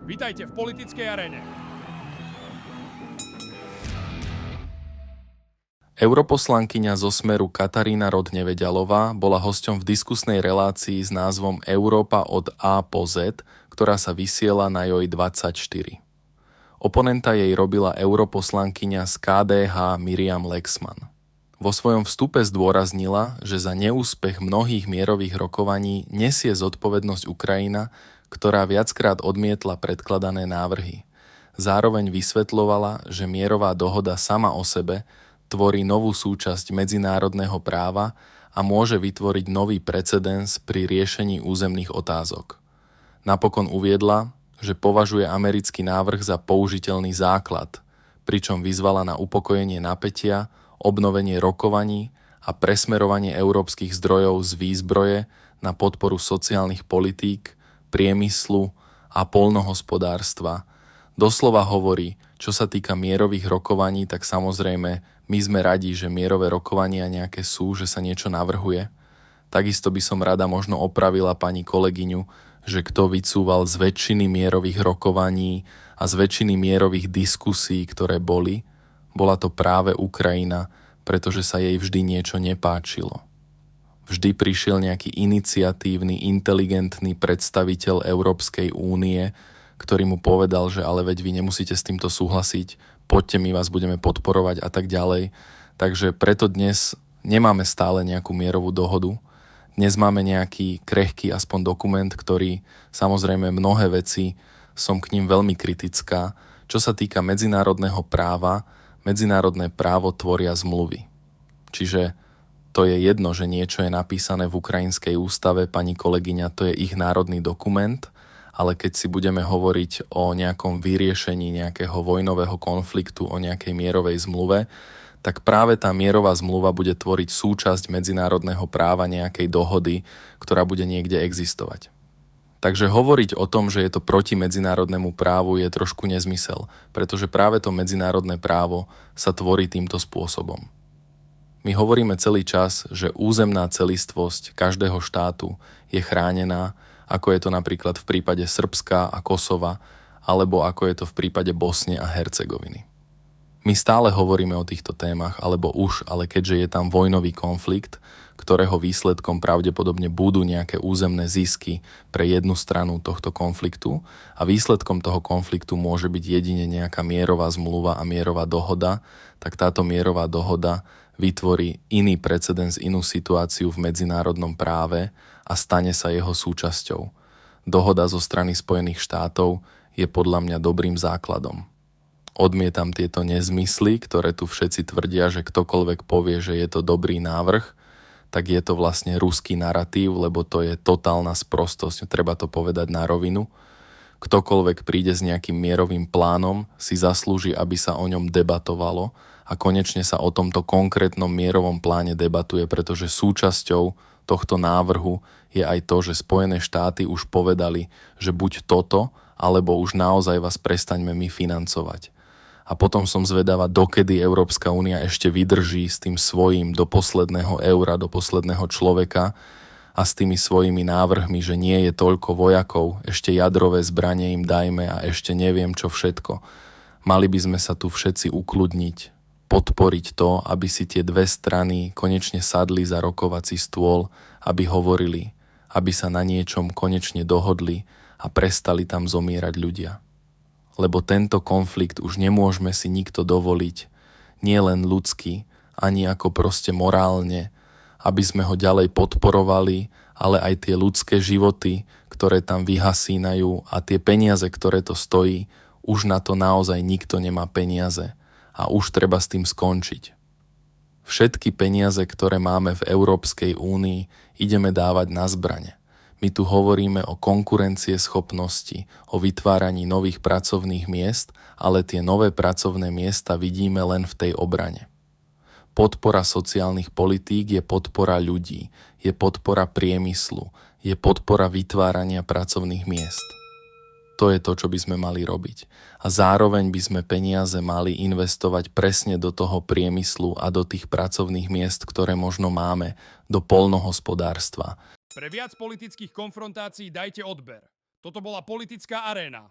Vitajte v politickej aréne. Europoslankyňa zo Smeru Katarína Rod Neveďalová bola hosťom v diskusnej relácii s názvom Európa od A po Z, ktorá sa vysiela na JOJ24. Oponenta jej robila europoslankyňa z KDH Miriam Lexman. Vo svojom vstupe zdôraznila, že za neúspech mnohých mierových rokovaní nesie zodpovednosť Ukrajina, ktorá viackrát odmietla predkladané návrhy. Zároveň vysvetľovala, že mierová dohoda sama o sebe tvorí novú súčasť medzinárodného práva a môže vytvoriť nový precedens pri riešení územných otázok. Napokon uviedla, že považuje americký návrh za použiteľný základ, pričom vyzvala na upokojenie napätia, obnovenie rokovaní a presmerovanie európskych zdrojov z výzbroje na podporu sociálnych politík, priemyslu a poľnohospodárstva. Doslova hovorí, čo sa týka mierových rokovaní, tak samozrejme my sme radi, že mierové rokovania nejaké sú, že sa niečo navrhuje. Takisto by som rada možno opravila pani kolegyňu, že kto vycúval z väčšiny mierových rokovaní a z väčšiny mierových diskusí, ktoré boli, bola to práve Ukrajina, pretože sa jej vždy niečo nepáčilo. Vždy prišiel nejaký iniciatívny, inteligentný predstaviteľ Európskej únie, ktorý mu povedal, že ale veď vy nemusíte s týmto súhlasiť, poďte, my vás budeme podporovať a tak ďalej. Takže preto dnes nemáme stále nejakú mierovú dohodu. Dnes máme nejaký krehký aspoň dokument, ktorý samozrejme mnohé veci som k ním veľmi kritická. Čo sa týka medzinárodného práva, medzinárodné právo tvoria zmluvy. Čiže to je jedno, že niečo je napísané v ukrajinskej ústave, pani kolegyňa, to je ich národný dokument, ale keď si budeme hovoriť o nejakom vyriešení nejakého vojnového konfliktu, o nejakej mierovej zmluve, tak práve tá mierová zmluva bude tvoriť súčasť medzinárodného práva nejakej dohody, ktorá bude niekde existovať. Takže hovoriť o tom, že je to proti medzinárodnému právu, je trošku nezmysel, pretože práve to medzinárodné právo sa tvorí týmto spôsobom. My hovoríme celý čas, že územná celistvosť každého štátu je chránená, ako je to napríklad v prípade Srbska a Kosova, alebo ako je to v prípade Bosny a Hercegoviny. My stále hovoríme o týchto témach, ale keďže je tam vojnový konflikt, ktorého výsledkom pravdepodobne budú nejaké územné zisky pre jednu stranu tohto konfliktu a výsledkom toho konfliktu môže byť jedine nejaká mierová zmluva a mierová dohoda, tak táto mierová dohoda vytvorí iný precedens, inú situáciu v medzinárodnom práve a stane sa jeho súčasťou. Dohoda zo strany Spojených štátov je podľa mňa dobrým základom. Odmietam tieto nezmysly, ktoré tu všetci tvrdia, že ktokoľvek povie, že je to dobrý návrh, tak je to vlastne ruský naratív, lebo to je totálna sprostosť, treba to povedať na rovinu. Ktokoľvek príde s nejakým mierovým plánom, si zaslúži, aby sa o ňom debatovalo a konečne sa o tomto konkrétnom mierovom pláne debatuje, pretože súčasťou tohto návrhu je aj to, že Spojené štáty už povedali, že buď toto, alebo už naozaj vás prestaňme my financovať. A potom som zvedavá, dokedy Európska únia ešte vydrží s tým svojím do posledného eura, do posledného človeka a s tými svojimi návrhmi, že nie je toľko vojakov, ešte jadrové zbranie im dajme a ešte neviem čo všetko. Mali by sme sa tu všetci ukludniť, podporiť to, aby si tie dve strany konečne sadli za rokovací stôl, aby hovorili, aby sa na niečom konečne dohodli a prestali tam zomierať ľudia. Lebo tento konflikt už nemôžeme si nikto dovoliť, nie len ľudsky, ani ako proste morálne, aby sme ho ďalej podporovali, ale aj tie ľudské životy, ktoré tam vyhasínajú a tie peniaze, ktoré to stojí, už na to naozaj nikto nemá peniaze a už treba s tým skončiť. Všetky peniaze, ktoré máme v Európskej únii, ideme dávať na zbrane. My tu hovoríme o konkurencieschopnosti, o vytváraní nových pracovných miest, ale tie nové pracovné miesta vidíme len v tej obrane. Podpora sociálnych politík je podpora ľudí, je podpora priemyslu, je podpora vytvárania pracovných miest. To je to, čo by sme mali robiť. A zároveň by sme peniaze mali investovať presne do toho priemyslu a do tých pracovných miest, ktoré možno máme, do poľnohospodárstva. Pre viac politických konfrontácií dajte odber. Toto bola politická aréna.